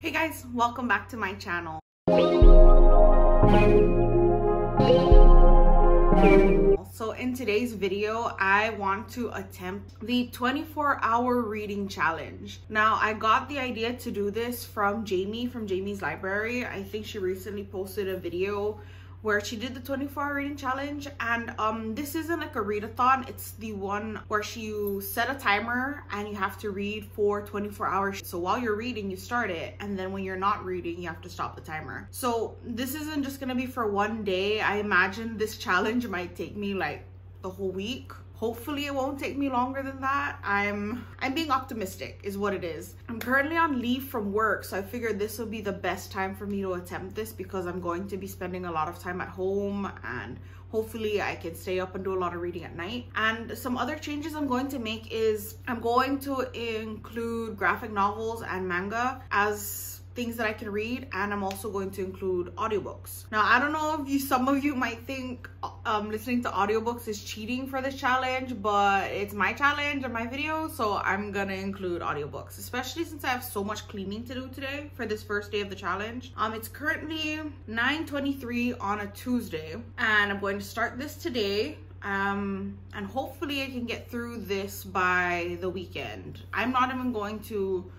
Hey guys, welcome back to my channel. So in today's video, I want to attempt the 24-hour reading challenge. Now, I got the idea to do this from Jamie from Jamie's Library. I think she recently posted a video where she did the 24-hour reading challenge, and this isn't like a readathon. It's the one where you set a timer and you have to read for 24 hours. So while you're reading, you start it, and then when you're not reading, you have to stop the timer. So this isn't just gonna be for one day. I imagine this challenge might take me like the whole week. Hopefully it won't take me longer than that. I'm being optimistic is what it is. I'm currently on leave from work, so I figured this will be the best time for me to attempt this because I'm going to be spending a lot of time at home, and hopefully I can stay up and do a lot of reading at night. And some other changes I'm going to make is I'm going to include graphic novels and manga as things that I can read, and I'm also going to include audiobooks. Now, I don't know if some of you might think listening to audiobooks is cheating for this challenge, but it's my challenge and my video, so I'm gonna include audiobooks, especially since I have so much cleaning to do today for this first day of the challenge. It's currently 9:23 on a Tuesday, and I'm going to start this today. And hopefully I can get through this by the weekend. I'm not even going to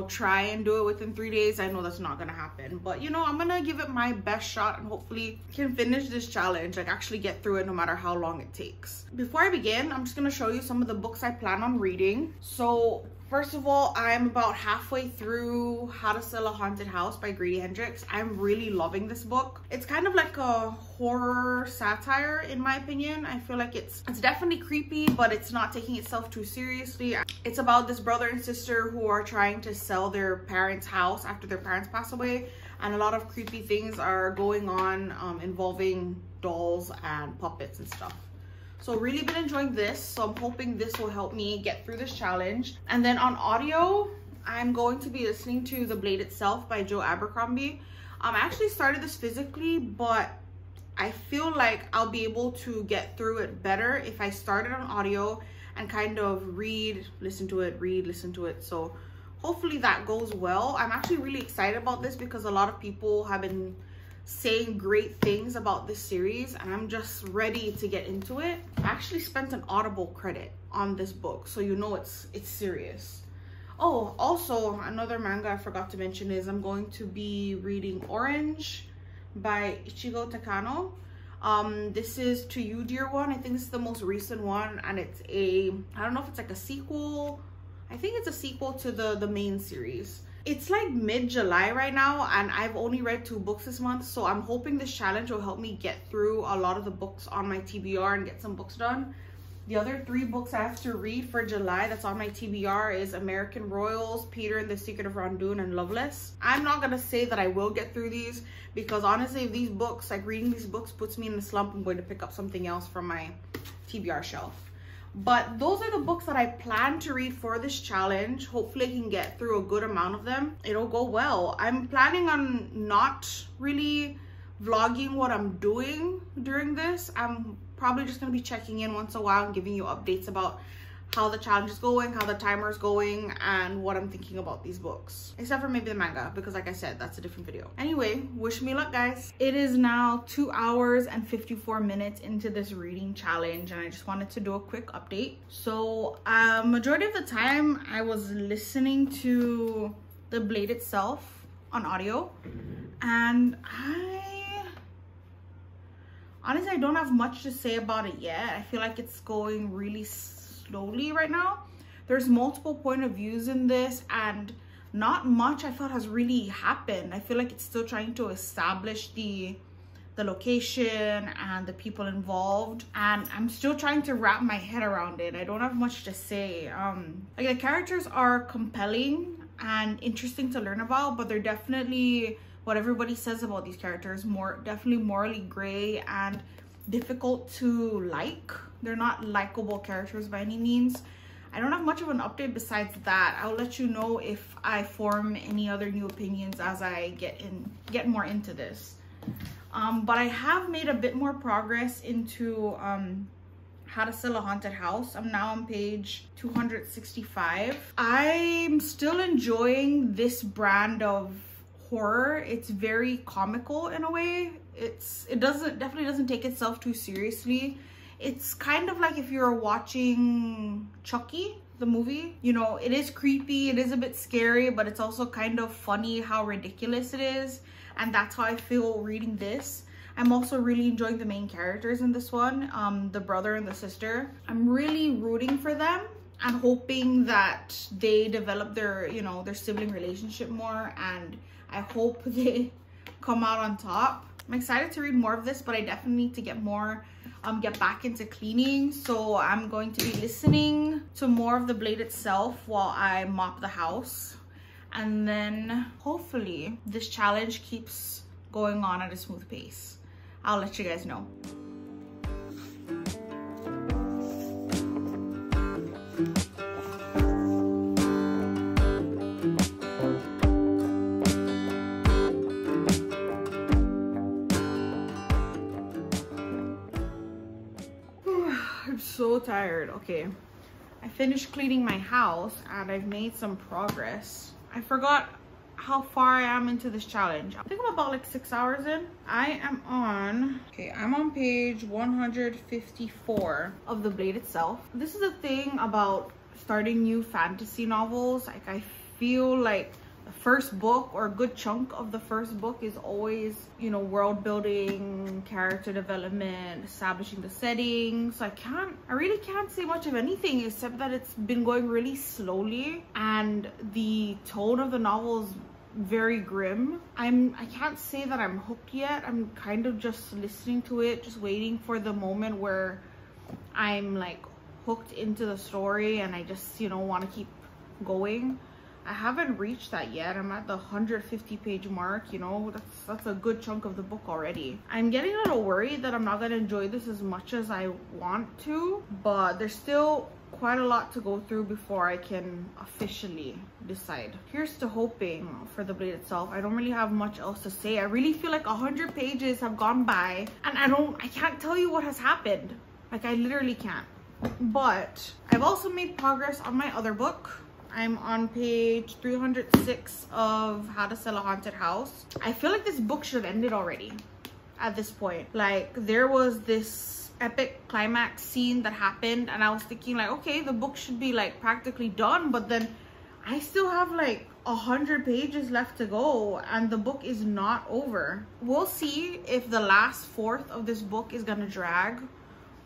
try and do it within 3 days. I know that's not gonna happen, but I'm gonna give it my best shot and hopefully can finish this challenge, like actually get through it no matter how long it takes. Before I begin, I'm just gonna show you some of the books I plan on reading. So first of all, I'm about halfway through How to Sell a Haunted House by Grady Hendrix. I'm really loving this book. It's kind of like a horror satire in my opinion. I feel like it's definitely creepy, but it's not taking itself too seriously. It's about this brother and sister who are trying to sell their parents' house after their parents pass away, and a lot of creepy things are going on involving dolls and puppets and stuff. So really been enjoying this, so I'm hoping this will help me get through this challenge. And then on audio, I'm going to be listening to The Blade Itself by Joe Abercrombie. I actually started this physically, but I feel like I'll be able to get through it better if I start it on audio and kind of read, listen to it, read, listen to it. So hopefully that goes well. I'm actually really excited about this because a lot of people have been saying great things about this series, and I'm just ready to get into it. I actually spent an Audible credit on this book, so it's serious. Oh, also another manga I forgot to mention is I'm going to be reading Orange by Ichigo Takano. This is To You, Dear One. I think this is the most recent one, and it's I don't know if it's like a sequel. I think it's a sequel to the main series. It's like mid-July right now, and I've only read 2 books this month, so I'm hoping this challenge will help me get through a lot of the books on my TBR and get some books done. The other 3 books I have to read for July that's on my TBR is American Royals, Peter and the Secret of Rondoon, and Loveless. I'm not gonna say that I will get through these because honestly, if these books, like reading these books puts me in a slump, I'm going to pick up something else from my TBR shelf. But those are the books that I plan to read for this challenge. Hopefully I can get through a good amount of them. It'll go well. I'm planning on not really vlogging what I'm doing during this. I'm probably just going to be checking in once in a while and giving you updates about how the challenge is going, how the timer is going, and what I'm thinking about these books. Except for maybe the manga, because like I said, that's a different video. Anyway, wish me luck, guys. It is now 2 hours and 54 minutes into this reading challenge, and I just wanted to do a quick update. So, majority of the time, I was listening to The Blade Itself on audio, and honestly, I don't have much to say about it yet. I feel like it's going really slowly right now. There's multiple point of views in this, and not much I felt has really happened. I feel like it's still trying to establish the location and the people involved, and I'm still trying to wrap my head around it. I don't have much to say. Like, the characters are compelling and interesting to learn about, but they're definitely, what everybody says about these characters, definitely morally gray and difficult to like. They're not likable characters by any means. I don't have much of an update besides that. I'll let you know if I form any other new opinions as I get more into this. But I have made a bit more progress into How to Sell a Haunted House. I'm now on page 265. I'm still enjoying this brand of horror. It's very comical in a way. It definitely doesn't take itself too seriously. It's kind of like if you're watching Chucky, the movie. You know, it is creepy, it is a bit scary, but it's also kind of funny how ridiculous it is. And that's how I feel reading this. I'm also really enjoying the main characters in this one, the brother and the sister. I'm really rooting for them and hoping that they develop their, you know, their sibling relationship more, and I hope they come out on top. I'm excited to read more of this, but I definitely need to get back into cleaning. So I'm going to be listening to more of the blade itself while I mop the house. And then hopefully this challenge keeps going on at a smooth pace. I'll let you guys know. I'm so tired. Okay, I finished cleaning my house and I've made some progress. I forgot how far I am into this challenge. I think I'm about like 6 hours in. I'm on page 154 of the blade itself. This is the thing about starting new fantasy novels. Like, I feel like the first book, or a good chunk of the first book, is always, you know, world building, character development, establishing the setting. So I really can't say much of anything except that it's been going really slowly and the tone of the novel is very grim. I can't say that I'm hooked yet. I'm kind of just listening to it, just waiting for the moment where I'm like hooked into the story and I just, you know, want to keep going. I haven't reached that yet. I'm at the 150 page mark, you know, that's a good chunk of the book already. I'm getting a little worried that I'm not going to enjoy this as much as I want to, but there's still quite a lot to go through before I can officially decide. Here's to hoping for the blade itself. I don't really have much else to say. I really feel like 100 pages have gone by and I can't tell you what has happened. Like, I literally can't. But I've also made progress on my other book. I'm on page 306 of How to Sell a Haunted House. I feel like this book should have ended already at this point. Like, there was this epic climax scene that happened and I was thinking like, okay, the book should be like practically done, but then I still have like 100 pages left to go and the book is not over. We'll see if the last fourth of this book is gonna drag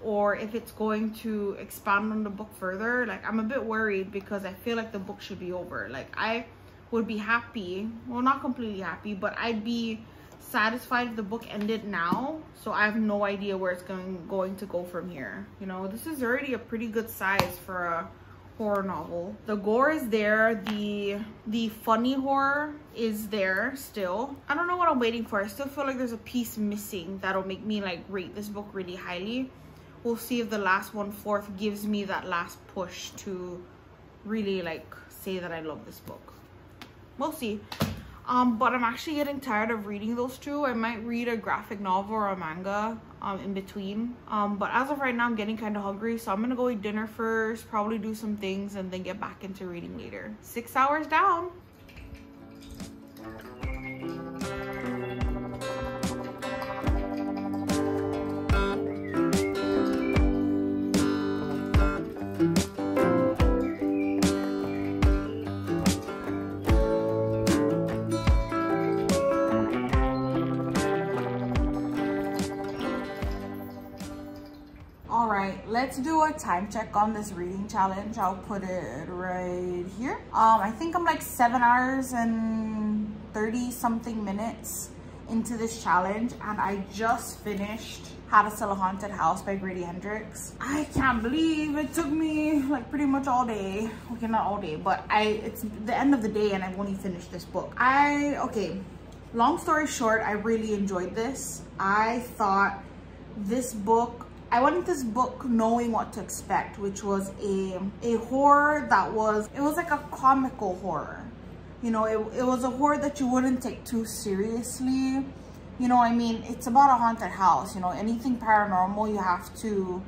or if it's going to expand on the book further. Like, I'm a bit worried because I feel like the book should be over. Like, I would be happy, well, not completely happy, but I'd be satisfied if the book ended now. So I have no idea where it's going to go from here. You know, this is already a pretty good size for a horror novel. The gore is there, the funny horror is there still. I don't know what I'm waiting for. I still feel like there's a piece missing that'll make me like rate this book really highly. We'll see if the last 1/4 gives me that last push to really like say that I love this book. We'll see. But I'm actually getting tired of reading those two. I might read a graphic novel or a manga in between. But as of right now, I'm getting kind of hungry, so I'm gonna go eat dinner first, probably do some things, and then get back into reading later. 6 hours down. Let's do a time check on this reading challenge. I'll put it right here. I think I'm like 7 hours and 30 something minutes into this challenge and I just finished How to Sell a Haunted House by Grady Hendrix. I can't believe it took me like pretty much all day. Okay, not all day, but it's the end of the day and I've only finished this book. Okay, long story short, I really enjoyed this. I thought this book, I went into this book knowing what to expect, which was a horror that was, it was like a comical horror. You know, it was a horror that you wouldn't take too seriously. You know, I mean, it's about a haunted house. You know, anything paranormal, you have to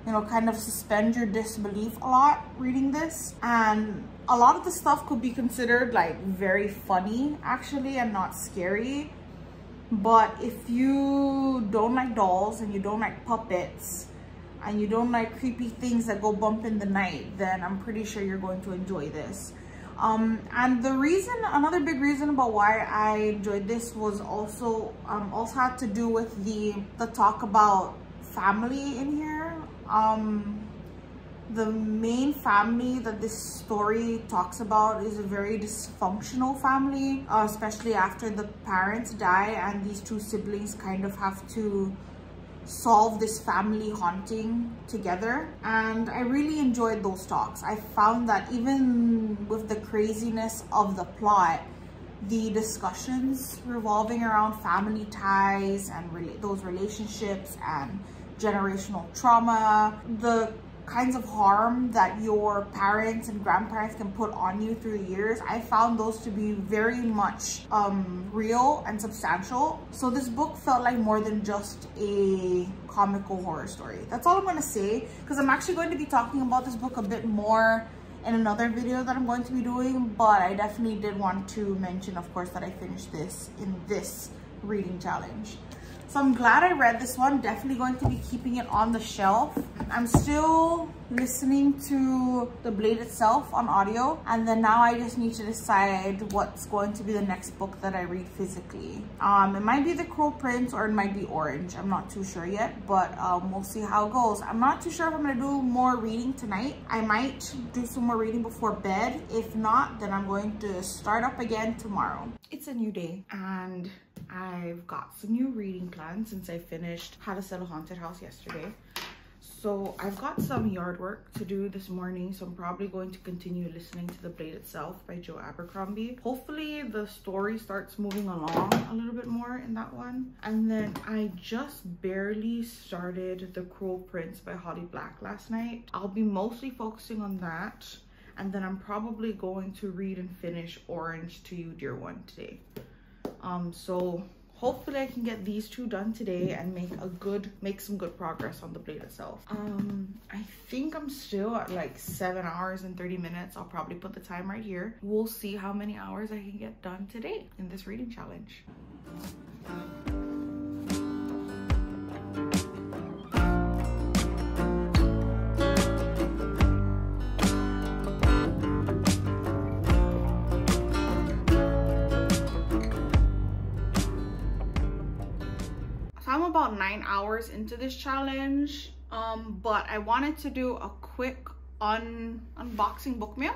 you know, kind of suspend your disbelief a lot reading this. And a lot of the stuff could be considered like very funny actually and not scary. But if you don't like dolls and you don't like puppets and you don't like creepy things that go bump in the night, then I'm pretty sure you're going to enjoy this. And the reason, another big reason about why I enjoyed this was also had to do with the talk about family in here. The main family that this story talks about is a very dysfunctional family, especially after the parents die and these two siblings kind of have to solve this family haunting together. And I really enjoyed those talks. I found that even with the craziness of the plot, the discussions revolving around family ties and those relationships and generational trauma, the kinds of harm that your parents and grandparents can put on you through the years, I found those to be very much real and substantial. So this book felt like more than just a comical horror story. That's all I'm going to say, because I'm actually going to be talking about this book a bit more in another video that I'm going to be doing, but I definitely did want to mention, of course, that I finished this in this reading challenge. So I'm glad I read this one. Definitely going to be keeping it on the shelf. I'm still listening to The Blade itself on audio, and then now I just need to decide what's going to be the next book that I read physically. It might be The Cruel Prince or it might be Orange. I'm not too sure yet, but we'll see how it goes. I'm not too sure if I'm gonna do more reading tonight. I might do some more reading before bed. If not, then I'm going to start up again tomorrow. It's a new day and I've got some new reading plans since I finished How to Sell a Haunted House yesterday. So I've got some yard work to do this morning, so I'm probably going to continue listening to The Blade Itself by Joe Abercrombie. Hopefully the story starts moving along a little bit more in that one. And then I just barely started The Cruel Prince by Holly Black last night. I'll be mostly focusing on that, and then I'm probably going to read and finish Orange to You, Dear One today. So hopefully I can get these two done today and make some good progress on The Blade itself. I think I'm still at like 7 hours and 30 minutes. I'll probably put the time right here. We'll see how many hours I can get done today in this reading challenge. I'm about 9 hours into this challenge, but I wanted to do a quick unboxing book mail.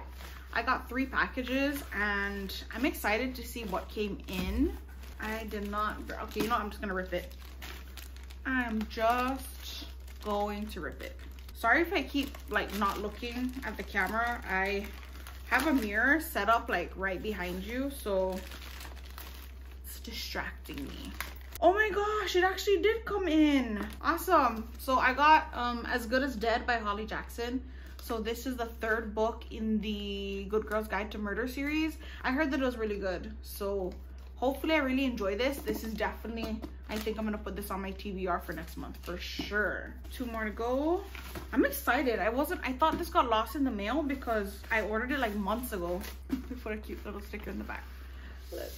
I got 3 packages and I'm excited to see what came in. I did not, okay, you know, I'm just gonna rip it. I'm just going to rip it. Sorry if I keep like not looking at the camera. I have a mirror set up like right behind you, so it's distracting me. Oh my gosh, it actually did come in. Awesome. So I got As Good as Dead by Holly Jackson. So this is the 3rd book in the Good Girl's Guide to Murder series. I heard that it was really good. So hopefully I really enjoy this. This is definitely, I think I'm gonna put this on my TBR for next month for sure. 2 more to go. I'm excited. I thought this got lost in the mail because I ordered it like months ago. Put a cute little sticker in the back. Look.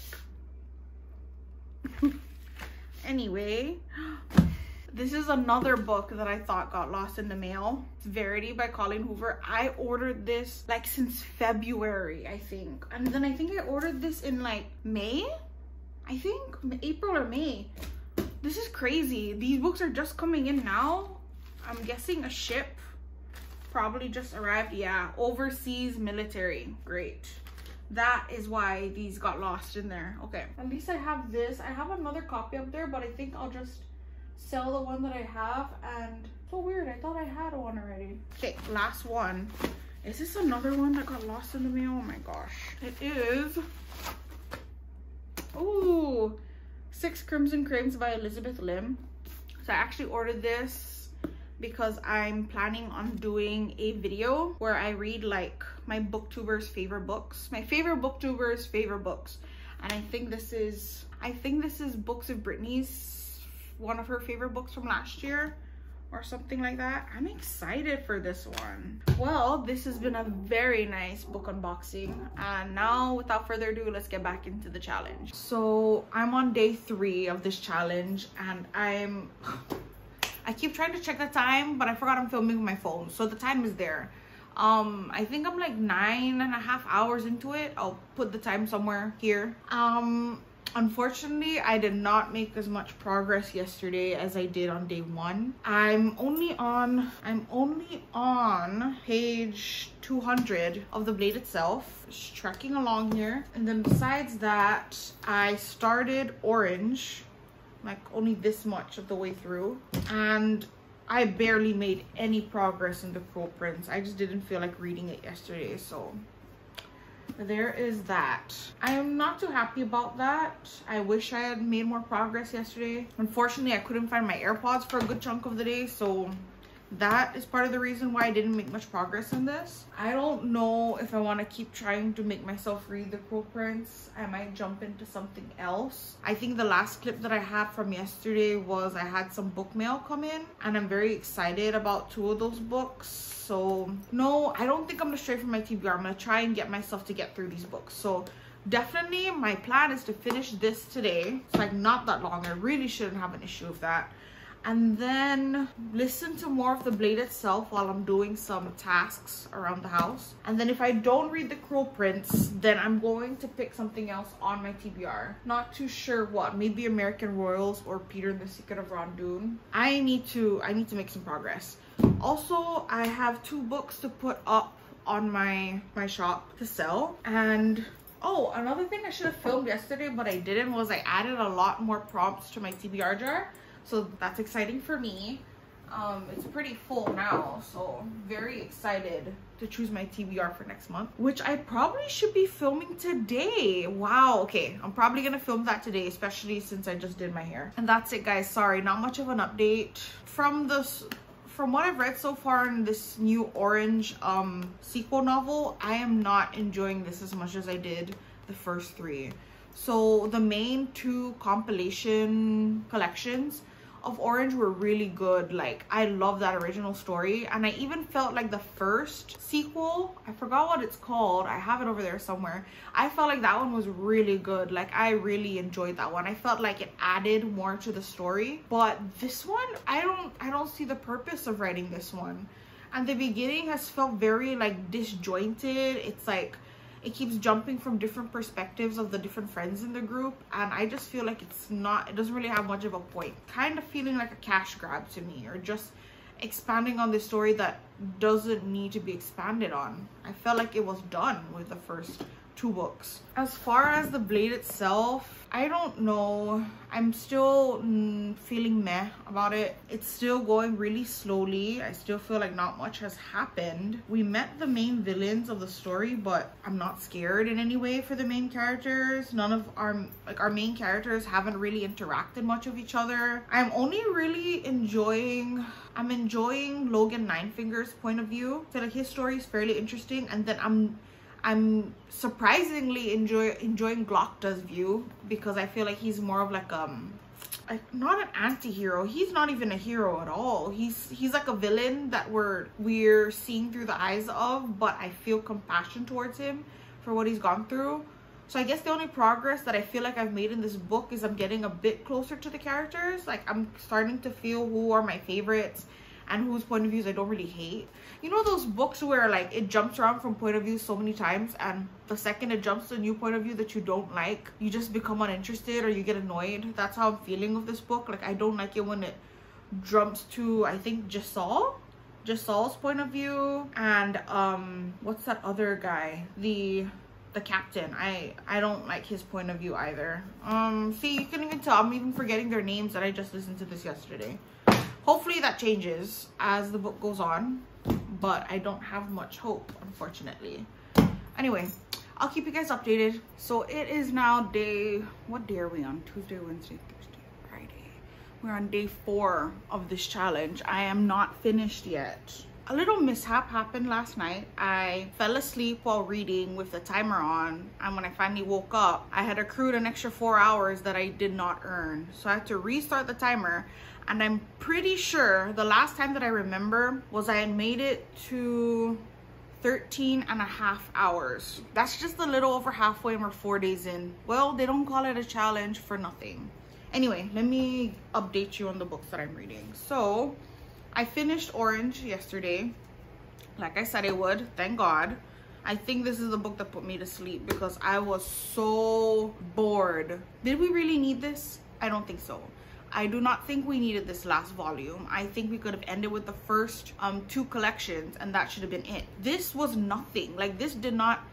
Anyway, this is another book that I thought got lost in the mail. It's Verity by Colleen Hoover. I ordered this like since February, I think. And then I think I ordered this in like May? I think April or May. This is crazy. These books are just coming in now. I'm guessing a ship probably just arrived. Yeah, overseas military. Great. That is why these got lost in there. Okay, at least I have this. I have another copy up there, but I think I'll just sell the one that I have. And so weird, I thought I had one already. Okay, last one. Is this another one that got lost in the mail? Oh my gosh. It is. Ooh, 6 Crimson Crames by Elizabeth Lim. So I actually ordered this because I'm planning on doing a video where I read like my booktubers' favorite books, my favorite booktubers' favorite books. And I think this is Books of Brittany's, one of her favorite books from last year or something like that. I'm excited for this one. Well, this has been a very nice book unboxing, and now without further ado, let's get back into the challenge. So I'm on day 3 of this challenge, and I keep trying to check the time, but I forgot I'm filming with my phone, so the time is there. I think I'm like 9.5 hours into it. I'll put the time somewhere here. Unfortunately, I did not make as much progress yesterday as I did on day 1. I'm only on page 200 of the blade itself, just trekking along here. And then besides that, I started orange, like only this much of the way through, and I barely made any progress in the Cruel Prince. I just didn't feel like reading it yesterday, so there is that. I am not too happy about that. I wish I had made more progress yesterday. Unfortunately, I couldn't find my AirPods for a good chunk of the day, so that is part of the reason why I didn't make much progress in this. I don't know if I want to keep trying to make myself read the Cruel Prince. I might jump into something else. I think the last clip that I had from yesterday was I had some book mail come in, and I'm very excited about 2 of those books. So no, I don't think I'm gonna stray from my TBR. I'm gonna try and get myself to get through these books. So definitely my plan is to finish this today. It's like not that long. I really shouldn't have an issue with that. And then listen to more of the blade itself while I'm doing some tasks around the house. And then if I don't read the Cruel Prince, then I'm going to pick something else on my TBR. Not too sure what, maybe American Royals or Peter and the Secret of Rondoon. I need to make some progress. Also, I have 2 books to put up on my shop to sell. And oh, another thing I should have filmed yesterday but I didn't was I added a lot more prompts to my TBR jar. So that's exciting for me. It's pretty full now, so very excited to choose my TBR for next month, which I probably should be filming today. Wow, okay, I'm probably gonna film that today, especially since I just did my hair. And that's it, guys. Sorry, not much of an update from what I've read so far in this new Orange sequel novel. I am not enjoying this as much as I did the first 3. So the main 2 compilation collections of Orange were really good. Like, I love that original story, and I even felt like the first sequel, I forgot what it's called, I have it over there somewhere, I felt like that one was really good. Like, I really enjoyed that one. I felt like it added more to the story. But this one, I don't see the purpose of writing this one. And the beginning has felt very like disjointed. It's like it keeps jumping from different perspectives of the different friends in the group, and I just feel like it doesn't really have much of a point. Kind of feeling like a cash grab to me, or just expanding on this story that doesn't need to be expanded on. I felt like it was done with the first 2 books. As far as the blade itself, I don't know. I'm still feeling meh about it. It's still going really slowly. I still feel like not much has happened. We met the main villains of the story, but I'm not scared in any way for the main characters. None of our main characters haven't really interacted much with each other. I'm only really enjoying Logan Ninefinger's point of view. I feel like his story is fairly interesting, and then I'm surprisingly enjoying Glocta's view, because I feel like he's more of like not an anti-hero. He's not even a hero at all. He's like a villain that we're seeing through the eyes of, but I feel compassion towards him for what he's gone through. So I guess the only progress that I feel like I've made in this book is I'm getting a bit closer to the characters. Like, I'm starting to feel who are my favorites and whose point of views I don't really hate. You know those books where like it jumps around from point of view so many times, and the second it jumps to a new point of view that you don't like, you just become uninterested or you get annoyed? That's how I'm feeling with this book. Like, I don't like it when it jumps to, I think, Jasal's point of view, and what's that other guy, the captain. I don't like his point of view either. See, you can even tell I'm even forgetting their names, and I just listened to this yesterday. Hopefully that changes as the book goes on, but I don't have much hope, unfortunately. Anyway, I'll keep you guys updated. So it is now what day are we on? Tuesday, Wednesday, Thursday, Friday. We're on day 4 of this challenge. I am not finished yet. a little mishap happened last night. I fell asleep while reading with the timer on, and when I finally woke up, I had accrued an extra 4 hours that I did not earn. So I had to restart the timer, and I'm pretty sure the last time that I remember was I had made it to 13.5 hours. That's just a little over halfway, and we're 4 days in. Well, they don't call it a challenge for nothing. Anyway, let me update you on the books that I'm reading. So I finished Orange yesterday, like I said I would, thank God. I think this is the book that put me to sleep because I was so bored. Did we really need this? I don't think so. I do not think we needed this last volume. I think we could have ended with the first 2 collections and that should have been it. This was nothing. Like, this did not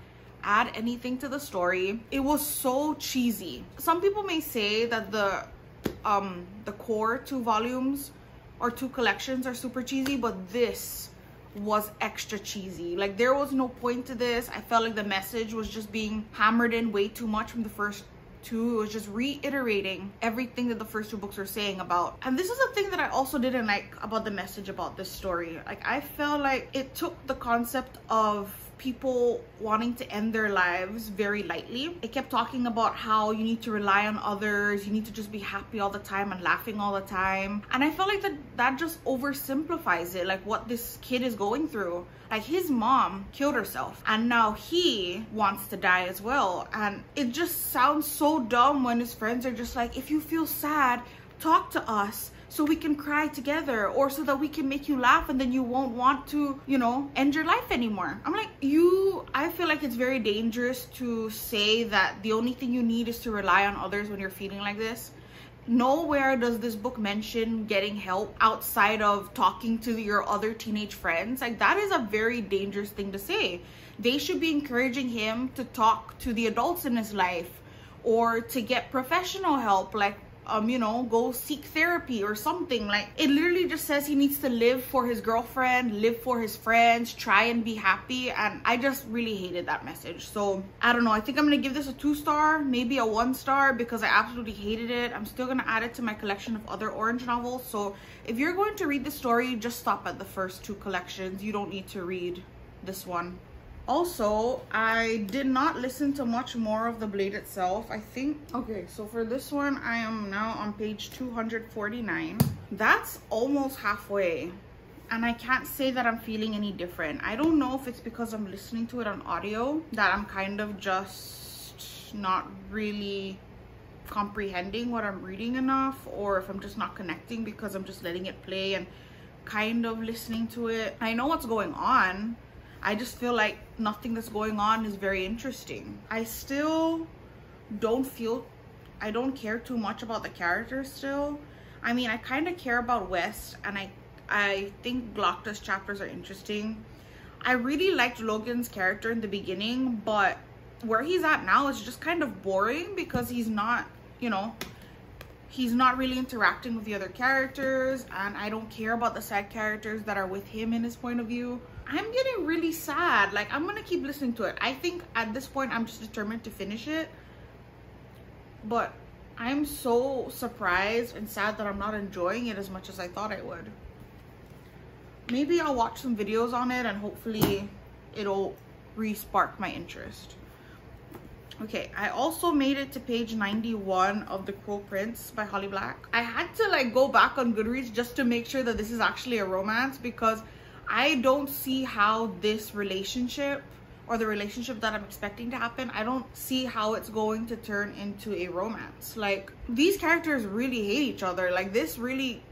add anything to the story. It was so cheesy. Some people may say that the core 2 volumes or 2 collections are super cheesy, but this was extra cheesy. Like, there was no point to this. I felt like the message was just being hammered in way too much from the first 2. It was just reiterating everything that the first 2 books were saying about. And this is a thing that I also didn't like about the message about this story. Like, I felt like it took the concept of people wanting to end their lives very lightly. It kept talking about how you need to rely on others, you need to just be happy all the time and laughing all the time. And I felt like that just oversimplifies it, like what this kid is going through. Like, his mom killed herself and now he wants to die as well. And it just sounds so dumb when his friends are just like, if you feel sad, talk to us so we can cry together, or so that we can make you laugh and then you won't want to, you know, end your life anymore. I'm like, I feel like it's very dangerous to say that the only thing you need is to rely on others when you're feeling like this. Nowhere does this book mention getting help outside of talking to your other teenage friends. Like, that is a very dangerous thing to say. They should be encouraging him to talk to the adults in his life or to get professional help, like you know, go seek therapy or something. Like, it literally just says he needs to live for his girlfriend, live for his friends, try and be happy. And I just really hated that message. So I don't know, I think I'm gonna give this a 2-star, maybe a 1-star, because I absolutely hated it. I'm still gonna add it to my collection of other Orange novels. So if you're going to read the story, just stop at the first 2 collections. You don't need to read this one. Also, I did not listen to much more of The Blade itself, I think. Okay, so for this one, I am now on page 249. That's almost halfway. And I can't say that I'm feeling any different. I don't know if it's because I'm listening to it on audio that I'm kind of just not really comprehending what I'm reading enough, or if I'm just not connecting because I'm just letting it play and kind of listening to it. I know what's going on. I just feel like nothing that's going on is very interesting. I still don't care too much about the characters still. I mean, I kind of care about West, and I think Glocta's chapters are interesting. I really liked Logan's character in the beginning, but where he's at now is just kind of boring because he's not, you know, he's not really interacting with the other characters, and I don't care about the side characters that are with him in his point of view. I'm getting really sad. Like, I'm gonna keep listening to it. I think at this point I'm just determined to finish it, but I'm so surprised and sad that I'm not enjoying it as much as I thought I would. Maybe I'll watch some videos on it and hopefully it'll re-spark my interest. Okay, I also made it to page 91 of The Cruel Prince by Holly Black. I had to like go back on Goodreads just to make sure that this is actually a romance, because I don't see how this relationship, or the relationship that I'm expecting to happen, I don't see how it's going to turn into a romance. Like, these characters really hate each other. Like, this really,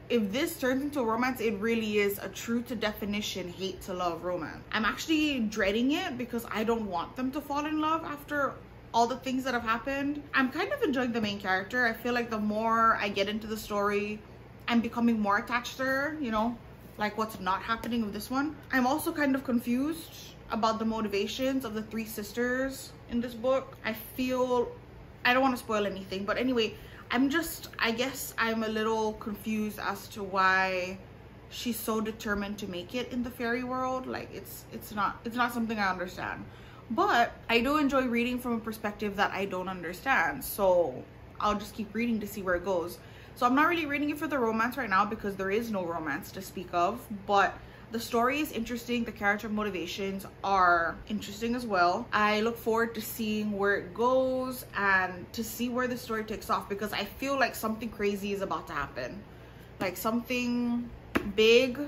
if this turns into a romance, it really is a true to definition hate to love romance. I'm actually dreading it because I don't want them to fall in love after all the things that have happened. I'm kind of enjoying the main character. I feel like the more I get into the story, I'm becoming more attached to her, you know, like what's not happening with this one. I'm also kind of confused about the motivations of the 3 sisters in this book. I don't want to spoil anything, but anyway, I guess I'm a little confused as to why she's so determined to make it in the fairy world. Like, it's not something I understand, but I do enjoy reading from a perspective that I don't understand, so I'll just keep reading to see where it goes. So I'm not really reading it for the romance right now because there is no romance to speak of, but The story is interesting. The character motivations are interesting as well. I look forward to seeing where it goes and to see where the story takes off, because I feel like something crazy is about to happen. Like something big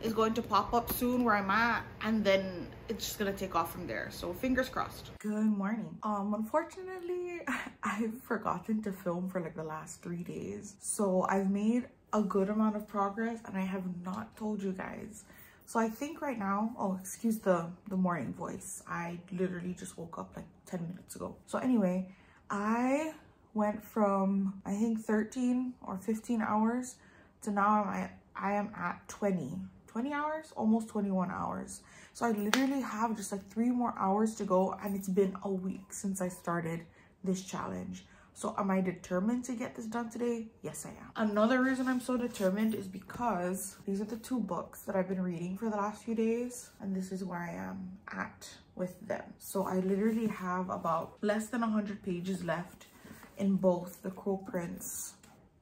is going to pop up soon where I'm at, and then it's just gonna take off from there. So fingers crossed. Good morning. Unfortunately, I've forgotten to film for like the last 3 days. So I've made a good amount of progress and I have not told you guys. So I think right now, oh, excuse the morning voice. I literally just woke up like 10 minutes ago. So anyway, I went from, I think 13 or 15 hours to now I am at 20 hours, almost 21 hours. So I literally have just like 3 more hours to go, and it's been a week since I started this challenge. So am I determined to get this done today? Yes, I am. Another reason I'm so determined is because these are the 2 books that I've been reading for the last few days, and this is where I am at with them. So I literally have about less than 100 pages left in both The Cruel Prince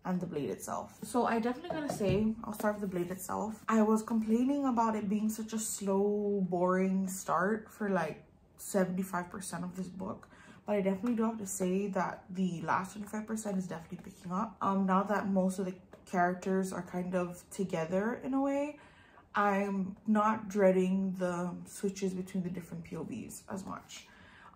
and The Blade Itself. So I definitely gotta say, I'll start with The Blade Itself. I was complaining about it being such a slow, boring start for like 75% of this book, but I definitely do have to say that the last 25% is definitely picking up. Now that most of the characters are kind of together in a way, I'm not dreading the switches between the different POVs as much.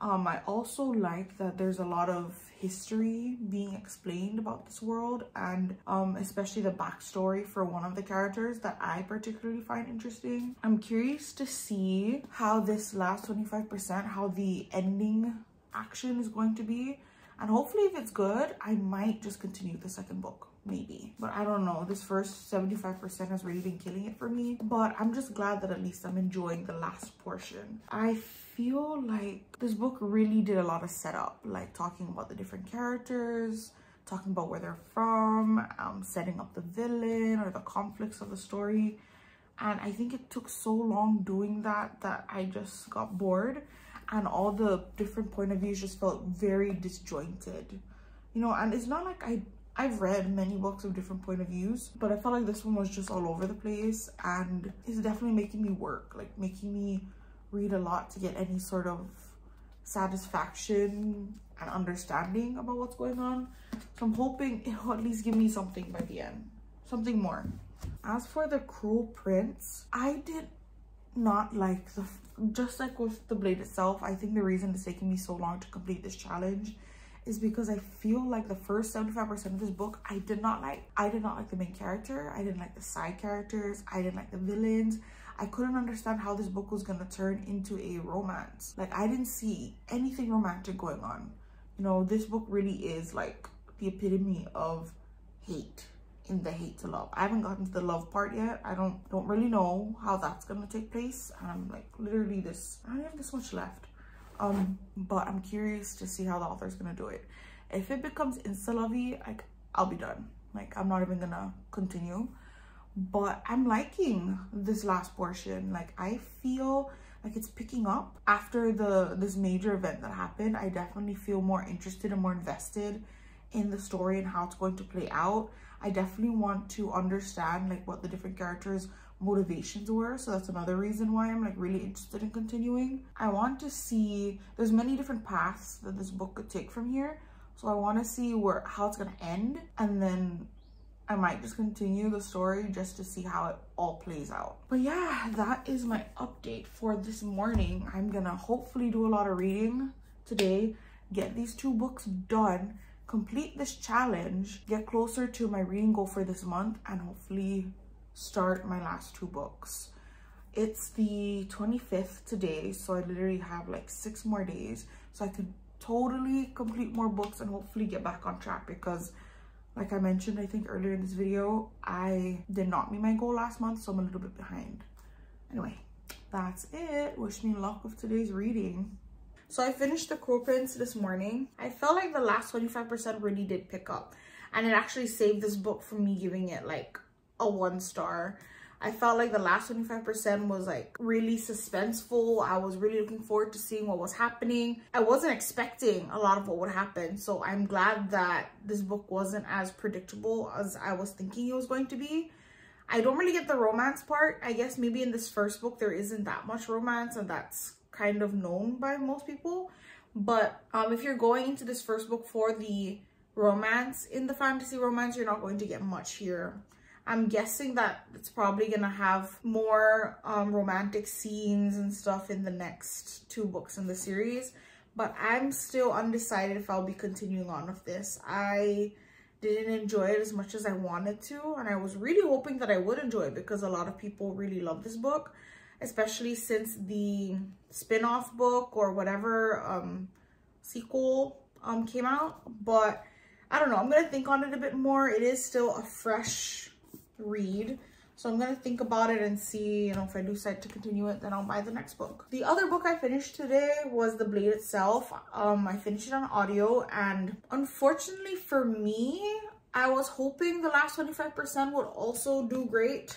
I also like that there's a lot of history being explained about this world, and especially the backstory for one of the characters that I particularly find interesting. I'm curious to see how this last 25%, how the ending action is going to be, and hopefully if it's good, I might just continue the second book, maybe. But I don't know, this first 75% has really been killing it for me, but I'm just glad that at least I'm enjoying the last portion. I feel like this book really did a lot of setup, like talking about the different characters, talking about where they're from, setting up the villain or the conflicts of the story. And I think it took so long doing that I just got bored, and all the different point of views just felt very disjointed, you know. And it's not like I've read many books of different point of views, but I felt like this one was just all over the place, and it's definitely making me work, like making me read a lot to get any sort of satisfaction and understanding about what's going on. So I'm hoping it'll at least give me something by the end, something more. As for The Cruel Prince, I did not like just like with The Blade Itself, I think the reason it's taking me so long to complete this challenge is because I feel like the first 75% of this book I did not like. I did not like the main character, I didn't like the side characters, I didn't like the villains. I couldn't understand how this book was gonna turn into a romance. Like, I didn't see anything romantic going on. You know, this book really is like the epitome of hate in the hate to love. I haven't gotten to the love part yet. I don't really know how that's gonna take place. And I'm like literally I don't have this much left. But I'm curious to see how the author's gonna do it. If it becomes insta-lovey, like, I'll be done. Like, I'm not even gonna continue. But I'm liking this last portion. Like, I feel like it's picking up after this major event that happened. I definitely feel more interested and more invested in the story and how it's going to play out. I definitely want to understand like what the different characters' motivations were. So that's another reason why I'm like really interested in continuing. I want to see, there's many different paths that this book could take from here. So I want to see how it's gonna end, and then I might just continue the story just to see how it all plays out. But yeah, that is my update for this morning. I'm gonna hopefully do a lot of reading today, get these 2 books done, complete this challenge, get closer to my reading goal for this month, and hopefully start my last 2 books. It's the 25th today, so I literally have like 6 more days, so I could totally complete more books and hopefully get back on track, because like I mentioned, I think earlier in this video, I did not meet my goal last month, so I'm a little bit behind. Anyway, that's it. Wish me luck with today's reading. So I finished The Cruel Prince this morning. I felt like the last 25% really did pick up, and it actually saved this book from me giving it like a 1 star. I felt like the last 25% was like really suspenseful. I was really looking forward to seeing what was happening. I wasn't expecting a lot of what would happen. So I'm glad that this book wasn't as predictable as I was thinking it was going to be. I don't really get the romance part. I guess maybe in this first book there isn't that much romance, and that's kind of known by most people. But if you're going into this first book for the romance, in the fantasy romance, you're not going to get much here. I'm guessing that it's probably gonna have more romantic scenes and stuff in the next 2 books in the series, but I'm still undecided if I'll be continuing on with this. I didn't enjoy it as much as I wanted to, and I was really hoping that I would enjoy it because a lot of people really love this book, especially since the spin-off book or whatever sequel came out. But I don't know, I'm gonna think on it a bit more. It is still a fresh read, so I'm gonna think about it and see, you know, if I do decide to continue it, then I'll buy the next book. The other book I finished today was The Blade itself. I finished it on audio, and unfortunately for me, I was hoping the last 25% would also do great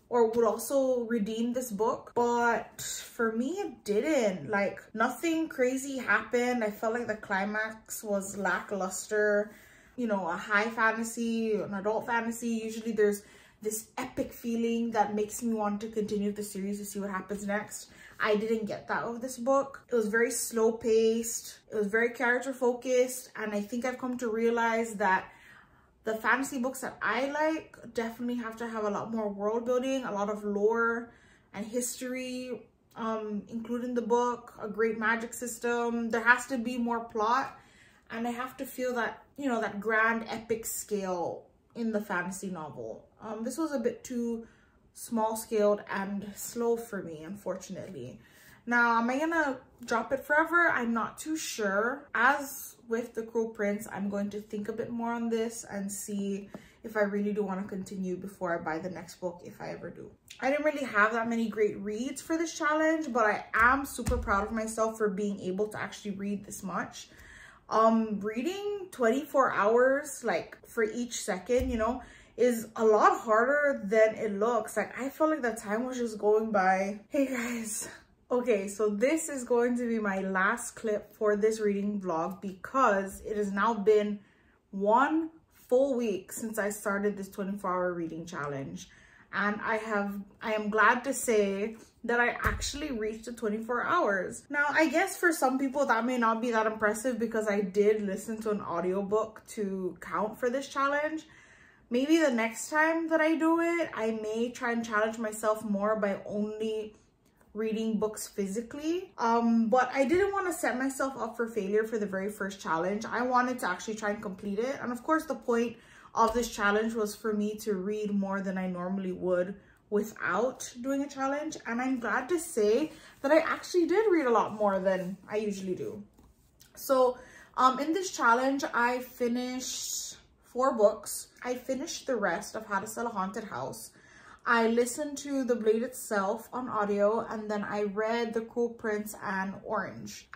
or would also redeem this book, but for me it didn't. Like, nothing crazy happened. I felt like the climax was lackluster. You know, a high fantasy, an adult fantasy, usually there's this epic feeling that makes me want to continue the series to see what happens next. I didn't get that with this book. It was very slow paced. It was very character focused. And I think I've come to realize that the fantasy books that I like definitely have to have a lot more world building, a lot of lore and history included in the book, a great magic system. There has to be more plot, and I have to feel that, you know, that grand epic scale in the fantasy novel. This was a bit too small scaled and slow for me, unfortunately. Now, am I gonna drop it forever? I'm not too sure. As with The Cruel Prince, I'm going to think a bit more on this and see if I really do want to continue before I buy the next book, if I ever do. I didn't really have that many great reads for this challenge, but I am super proud of myself for being able to actually read this much. Reading 24 hours, like, for each second, you know, is a lot harder than it looks. Like, I felt like the time was just going by. Hey guys. Okay, so this is going to be my last clip for this reading vlog because it has now been 1 full week since I started this 24-hour reading challenge. And I am glad to say that I actually reached the 24 hours. Now, I guess for some people that may not be that impressive because I did listen to an audiobook to count for this challenge. Maybe the next time that I do it, I may try and challenge myself more by only reading books physically. But I didn't want to set myself up for failure for the very first challenge. I wanted to actually try and complete it. And of course, the point of this challenge was for me to read more than I normally would without doing a challenge. And I'm glad to say that I actually did read a lot more than I usually do. So in this challenge, I finished 4 books. I finished the rest of How to Sell a Haunted House. I listened to The Blade itself on audio, and then I read The Cruel Prince and Orange.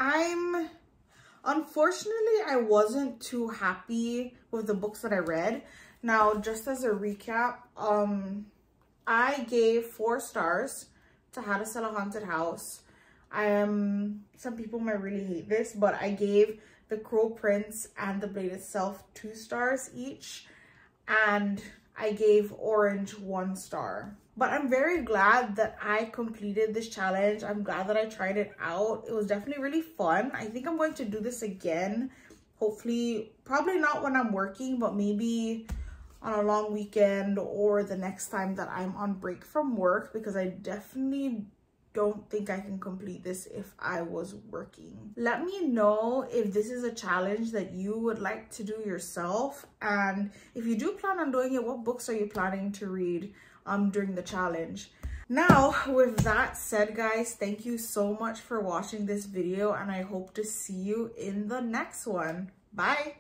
Unfortunately, I wasn't too happy with the books that I read. Now, just as a recap, I gave 4 stars to How to Sell a Haunted House. Some people might really hate this, but I gave The Cruel Prince and The Blade itself 2 stars each, and I gave Orange 1 star. But I'm very glad that I completed this challenge. I'm glad that I tried it out. It was definitely really fun. I think I'm going to do this again. Hopefully, probably not when I'm working, but maybe on a long weekend or the next time that I'm on break from work, because I definitely don't think I can complete this if I was working. Let me know if this is a challenge that you would like to do yourself, and if you do plan on doing it, what books are you planning to read during the challenge? Now, with that said, guys, thank you so much for watching this video, and I hope to see you in the next one. Bye.